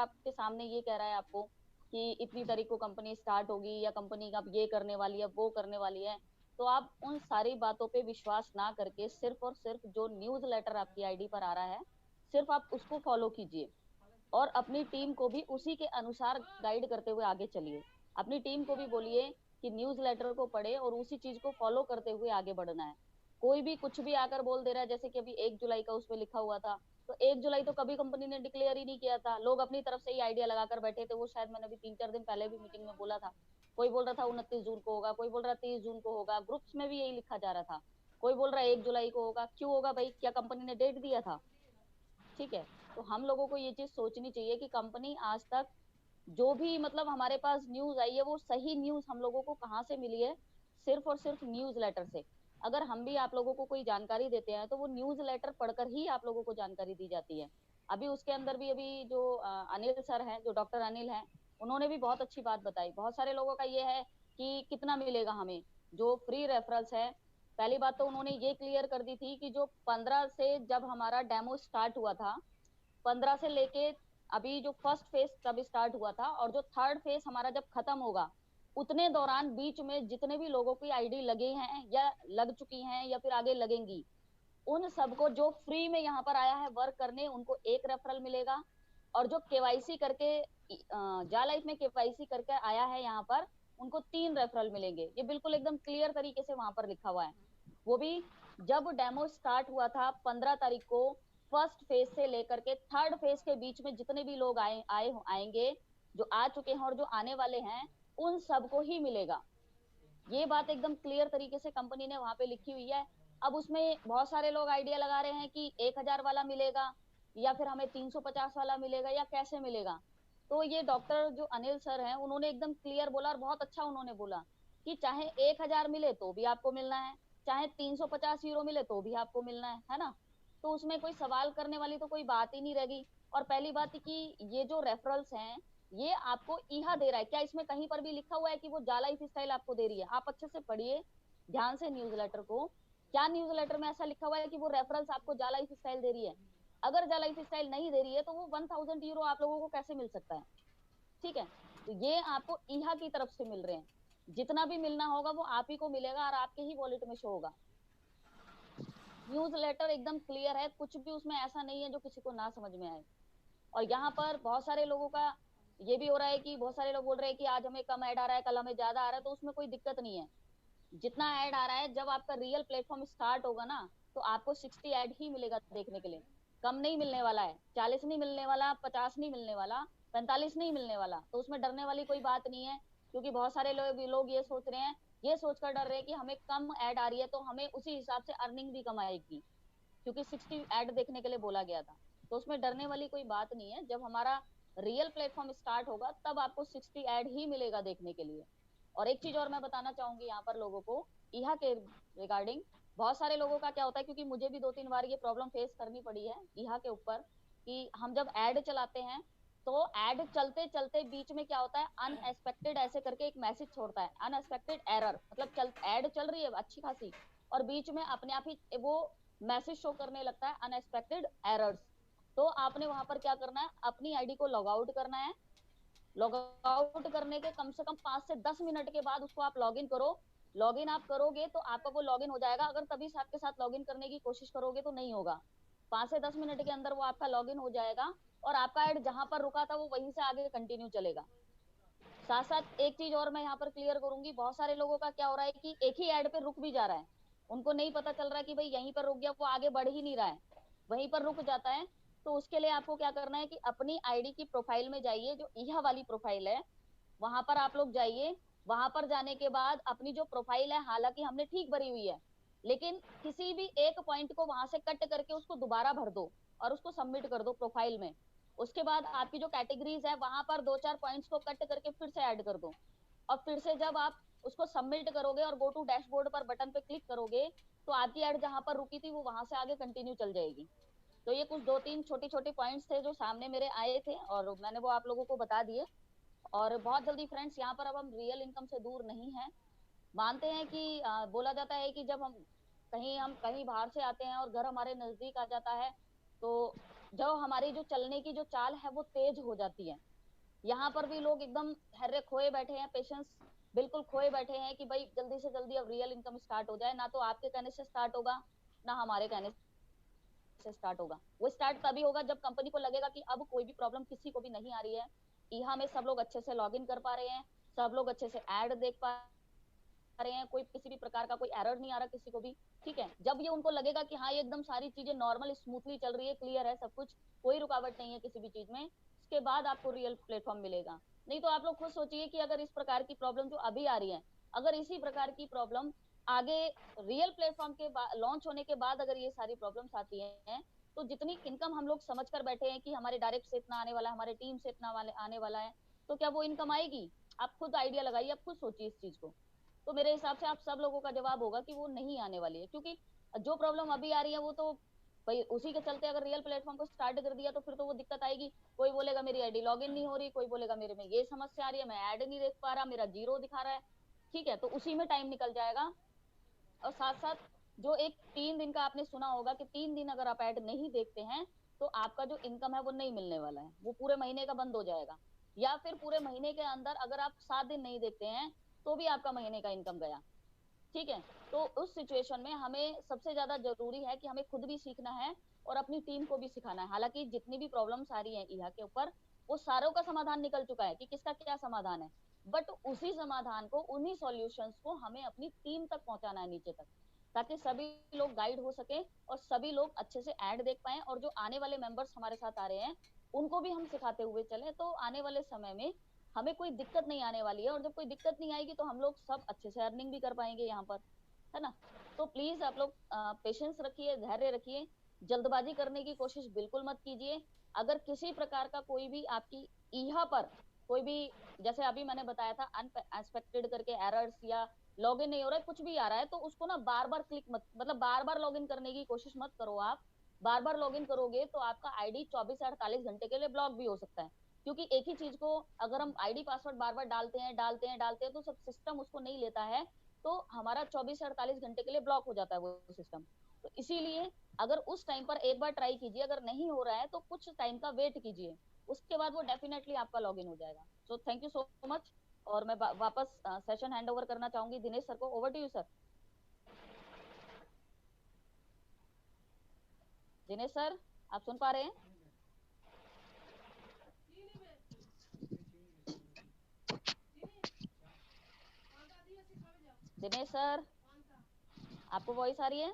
आपके सामने ये कह रहा है आपको कि इतनी तारीख को कंपनी स्टार्ट होगी या कंपनी अब ये करने वाली है, वो करने वाली है, तो आप उन सारी बातों पे विश्वास ना करके सिर्फ और सिर्फ जो न्यूज लेटर आपकी आईडी पर आ रहा है, सिर्फ आप उसको फॉलो कीजिए और अपनी टीम को भी उसी के अनुसार गाइड करते हुए आगे चलिए। अपनी टीम को भी बोलिए कि न्यूज लेटर को पढ़े और उसी चीज को फॉलो करते हुए आगे बढ़ना है। कोई भी कुछ भी आकर बोल दे रहा है, जैसे कि अभी 1 जुलाई का उसमें लिखा हुआ था, तो 1 जुलाई तो कभी कंपनी ने डिक्लेयर ही नहीं किया था, लोग अपनी तरफ से ही आइडिया लगाकर बैठे थे। वो शायद मैंने अभी 3-4 दिन पहले भी मीटिंग में बोला था, कोई बोल रहा था 29 जून को होगा, कोई बोल रहा 30 जून को होगा, ग्रुप्स में भी यही लिखा जा रहा था, कोई बोल रहा है 1 जुलाई को होगा। क्यों होगा भाई, क्या कंपनी ने डेट दिया था? ठीक है। तो हम लोगों को ये चीज सोचनी चाहिए कि कंपनी आज तक जो भी मतलब हमारे पास न्यूज आई है, वो सही न्यूज हम लोगों को कहाँ से मिली है? सिर्फ और सिर्फ न्यूज लेटर से। अगर हम भी आप लोगों को कोई जानकारी देते हैं तो वो न्यूज लेटर पढ़कर ही आप लोगों को जानकारी दी जाती है। अभी उसके अंदर भी अभी जो अनिल सर हैं, जो डॉक्टर अनिल हैं, उन्होंने भी बहुत अच्छी बात बताई। बहुत सारे लोगों का ये है कि कितना मिलेगा हमें जो फ्री रेफरल्स है। पहली बात तो उन्होंने ये क्लियर कर दी थी कि जो 15 से जब हमारा डेमो स्टार्ट हुआ था, 15 से लेके अभी जो फर्स्ट फेज तब स्टार्ट हुआ था, और जो थर्ड फेज हमारा जब खत्म होगा, उतने दौरान बीच में जितने भी लोगों की आईडी लगे हैं या लग चुकी हैं या फिर आगे लगेंगी, उन सबको जो फ्री में यहाँ पर आया है वर्क करने, उनको एक रेफरल मिलेगा। और जो केवाईसी करके जा लाइफ में केवाईसी करके आया है यहाँ पर, उनको 3 रेफरल मिलेंगे। ये बिल्कुल एकदम क्लियर तरीके से वहां पर लिखा हुआ है। वो भी जब डेमो स्टार्ट हुआ था 15 तारीख को, फर्स्ट फेज से लेकर के थर्ड फेज के बीच में जितने भी लोग आएंगे, जो आ चुके हैं और जो आने वाले हैं, उन सबको ही मिलेगा। ये बात एकदम क्लियर तरीके से कंपनी ने वहां पे लिखी हुई है। अब उसमें बहुत सारे लोग आइडिया लगा रहे हैं कि 1,000 वाला मिलेगा या फिर हमें 350 वाला मिलेगा या कैसे मिलेगा। तो ये डॉक्टर जो अनिल सर हैं, उन्होंने एकदम क्लियर बोला और बहुत अच्छा उन्होंने बोला कि चाहे 1,000 मिले तो भी आपको मिलना है, चाहे 350 यूरो मिले तो भी आपको मिलना है ना। तो उसमें कोई सवाल करने वाली तो कोई बात ही नहीं रहेगी। और पहली बात कि ये जो रेफरल्स हैं, ये आपको ईहा दे रहा है क्या? इसमें कहीं पर भी लिखा हुआ है कि वो जाला लाइफ स्टाइल आपको दे रही है? आप अच्छे से पढ़िए ध्यान से न्यूज लेटर को। क्या न्यूज लेटर में ऐसा लिखा हुआ है कि वो रेफरेंस आपको जाला लाइफ स्टाइल दे रही है? अगर जाला लाइफ स्टाइल नहीं दे रही है तो वो 1,000 यूरो आप लोगों को कैसे मिल सकता है? ठीक है। तो ये आपको ईहा की तरफ से मिल रहे हैं। जितना भी मिलना होगा वो आप ही को मिलेगा और आपके ही वॉलेट में शो होगा। न्यूज लेटर एकदम क्लियर है, कुछ भी उसमें ऐसा नहीं है जो किसी को ना समझ में आए। और यहाँ पर बहुत सारे लोगों का ये भी हो रहा है कि बहुत सारे लोग बोल रहे हैं कि आज हमें कम ऐड आ रहा है, कल हमें ज्यादा आ रहा है। तो उसमें कोई दिक्कत नहीं है। जितना ऐड आ रहा है, जब आपका रियल प्लेटफॉर्म स्टार्ट होगा ना, तो आपको 60 ऐड ही मिलेगा देखने के लिए। कम नहीं मिलने वाला है, 40 नहीं मिलने वाला, 50 नहीं मिलने वाला, 45 नहीं मिलने वाला। तो उसमें डरने वाली कोई बात नहीं है। क्योंकि बहुत सारे लोग ये सोच रहे हैं, ये सोचकर डर रहे हैं कि हमें कम ऐड आ रही है तो हमें उसी हिसाब से अर्निंग भी कम आएगी, क्योंकि 60 ऐड देखने के लिए बोला गया था। तो उसमें डरने वाली कोई बात नहीं है। जब हमारा रियल प्लेटफॉर्म स्टार्ट होगा तब आपको 60 ऐड ही मिलेगा देखने के लिए। और एक चीज और मैं बताना चाहूंगी यहाँ पर लोगों को, ईहा के रिगार्डिंग। बहुत सारे लोगों का क्या होता है, क्योंकि मुझे भी 2-3 बार ये प्रॉब्लम फेस करनी पड़ी है ईहा के ऊपर, कि हम जब ऐड चलाते हैं तो ऐड चलते चलते बीच में क्या होता है, अनएक्सपेक्टेड ऐसे करके एक मैसेज छोड़ता है, अनएक्सपेक्टेड एरर। मतलब चल ऐड चल रही है अच्छी खासी, और बीच में अपने आप ही वो मैसेज शो करने लगता है, अनएक्सपेक्टेड एरर्स। तो आपने वहां पर क्या करना है, अपनी आईडी को लॉग आउट करना है। लॉग आउट करने के कम से कम 5 से 10 मिनट के बाद उसको आप लॉग इन करो। लॉग इन आप करोगे तो आपका वो लॉग इन हो जाएगा। अगर तभी से आपके साथ लॉग इन करने की कोशिश करोगे तो नहीं होगा। 5 से 10 मिनट के अंदर वो आपका लॉग इन हो जाएगा और आपका ऐड जहां पर रुका था वो वहीं से आगे कंटिन्यू चलेगा। साथ साथ एक चीज और मैं यहाँ पर क्लियर करूंगी, बहुत सारे लोगों का क्या हो रहा है कि एक ही ऐड पे रुक भी जा रहा है। उनको नहीं पता चल रहा है कि भाई यहीं पर रुक गया, वो आगे बढ़ ही नहीं रहा है, वहीं पर रुक जाता है। तो उसके लिए आपको क्या करना है कि अपनी आईडी की प्रोफाइल में जाइए, जो यह वाली प्रोफाइल है, वहां पर आप लोग जाइए। वहां पर जाने के बाद अपनी जो प्रोफाइल है, हालांकि हमने ठीक भरी हुई है, लेकिन किसी भी एक पॉइंट को वहां से कट करके उसको दोबारा भर दो और उसको सबमिट कर दो प्रोफाइल में। उसके बाद आपकी जो कैटेगरीज है वहां पर 2-4 पॉइंट्स को कट करके फिर से ऐड कर दो। और फिर से जब आप उसको सबमिट करोगे और गो टू डैशबोर्ड पर बटन पे क्लिक करोगे, तो आपकी ऐड जहां पर रुकी थी वो वहां से आगे कंटिन्यू चल जाएगी। तो ये कुछ 2-3 छोटी छोटी पॉइंट्स थे जो सामने मेरे आए थे और मैंने वो आप लोगों को बता दिए। और बहुत जल्दी फ्रेंड्स, यहाँ पर अब हम रियल इनकम से दूर नहीं है। मानते हैं कि बोला जाता है कि जब हम कहीं बाहर से आते हैं और घर हमारे नजदीक आ जाता है, तो जो हमारी जो चलने की जो चाल है वो तेज हो जाती है। यहाँ पर भी लोग एकदम हर्रे खोए बैठे हैं, पेशेंस बिल्कुल खोए बैठे हैं कि भाई जल्दी से जल्दी अब रियल इनकम स्टार्ट हो जाए। ना तो आपके कहने से स्टार्ट होगा, ना हमारे कहने से स्टार्ट होगा। वो स्टार्ट तभी होगा जब कंपनी को लगेगा कि अब कोई भी प्रॉब्लम किसी को भी नहीं आ रही है, ईहा में सब लोग अच्छे से लॉग इन कर पा रहे हैं, सब लोग अच्छे से ऐड देख पा रहे हैं, कोई किसी भी प्रकार का कोई एरर नहीं आ रहा किसी को भी। ठीक है, जब ये उनको लगेगा कि हाँ ये एकदम सारी चीजें नॉर्मल स्मूथली चल रही है, क्लियर है सब कुछ, कोई रुकावट नहीं है किसी भी चीज में, उसके बाद आपको रियल प्लेटफॉर्म मिलेगा। नहीं तो आप लोग खुद सोचिए कि अगर इस प्रकार की प्रॉब्लम जो अभी आ रही है, अगर इसी प्रकार की प्रॉब्लम आगे रियल प्लेटफॉर्म के लॉन्च होने के बाद अगर ये सारी प्रॉब्लम्स आती हैं, तो जितनी इनकम हम लोग समझ कर बैठे हैं कि हमारे डायरेक्ट से इतना आने वाला है, हमारे टीम से इतना वाले आने वाला है, तो क्या वो इनकम आएगी? आप खुद आइडिया लगाइए, आप खुद सोचिए इस चीज को। तो मेरे हिसाब से आप सब लोगों का जवाब होगा कि वो नहीं आने वाली है, क्योंकि जो प्रॉब्लम अभी आ रही है वो तो भाई उसी के चलते अगर रियल प्लेटफॉर्म को स्टार्ट कर दिया तो फिर तो वो दिक्कत आएगी। कोई बोलेगा मेरी आईडी लॉगिन नहीं हो रही, कोई बोलेगा मेरे में ये समस्या आ रही है, मैं ऐड नहीं देख पा रहा, मेरा जीरो दिखा रहा है। ठीक है, तो उसी में टाइम निकल जाएगा। और साथ साथ जो एक 3 दिन का आपने सुना होगा कि 3 दिन अगर आप ऐड नहीं देखते हैं तो आपका जो इनकम है वो नहीं मिलने वाला है, वो पूरे महीने का बंद हो जाएगा। या फिर पूरे महीने के अंदर अगर आप 7 दिन नहीं देखते हैं तो भी आपका महीने का इनकम गया। ठीक है, तो उस सिचुएशन में हमें सबसे ज्यादा जरूरी है कि हमें खुद भी सीखना है और अपनी टीम को भी सिखाना है। हालांकि जितनी भी प्रॉब्लम्स आ रही है यहाँ के ऊपर, वो सारों का समाधान निकल चुका है कि किसका क्या समाधान है, बट उसी समाधान को, उन्हीं सॉल्यूशंस को हमें अपनी टीम तक पहुंचाना है, नीचे तक, ताकि सभी लोग गाइड हो सके और सभी लोग अच्छे से ऐड देख पाए। और जो आने वाले मेंबर्स हमारे साथ आ रहे हैं उनको भी हम सिखाते हुए चले, तो आने वाले समय में हमें कोई दिक्कत नहीं आने वाली है। और जब कोई दिक्कत नहीं आएगी तो हम लोग सब अच्छे से अर्निंग भी कर पाएंगे यहाँ पर, है ना। तो प्लीज आप लोग पेशेंस रखिए, धैर्य रखिए, जल्दबाजी करने की कोशिश बिल्कुल मत कीजिए। अगर किसी प्रकार का कोई भी आपकी यहाँ पर कोई भी, जैसे अभी मैंने बताया था अनएक्सपेक्टेड करके एरर्स या लॉगिन नहीं हो रहा है, कुछ भी आ रहा है, तो उसको ना बार बार क्लिक मत, मतलब बार बार लॉगिन करने की कोशिश मत करो। आप बार बार लॉगिन करोगे तो आपका आईडी 24 से 48 घंटे के लिए ब्लॉक भी हो सकता है। क्योंकि एक ही चीज को अगर हम आईडी पासवर्ड बार बार डालते हैं तो सब सिस्टम उसको नहीं लेता है, तो हमारा 24 से 48 घंटे के लिए ब्लॉक हो जाता है वो सिस्टम। तो इसीलिए अगर उस टाइम पर एक बार ट्राई कीजिए, अगर नहीं हो रहा है तो कुछ टाइम का वेट कीजिए, उसके बाद वो डेफिनेटली आपका लॉगिन हो जाएगा। So thank you so much. और मैं वापस सेशन हैंड ओवर करना चाहूंगी दिनेश सर को। Over to you sir. Dinesh sir, आप सुन पा रहे हैं? दिनेश सर, आपको वॉइस आ रही है?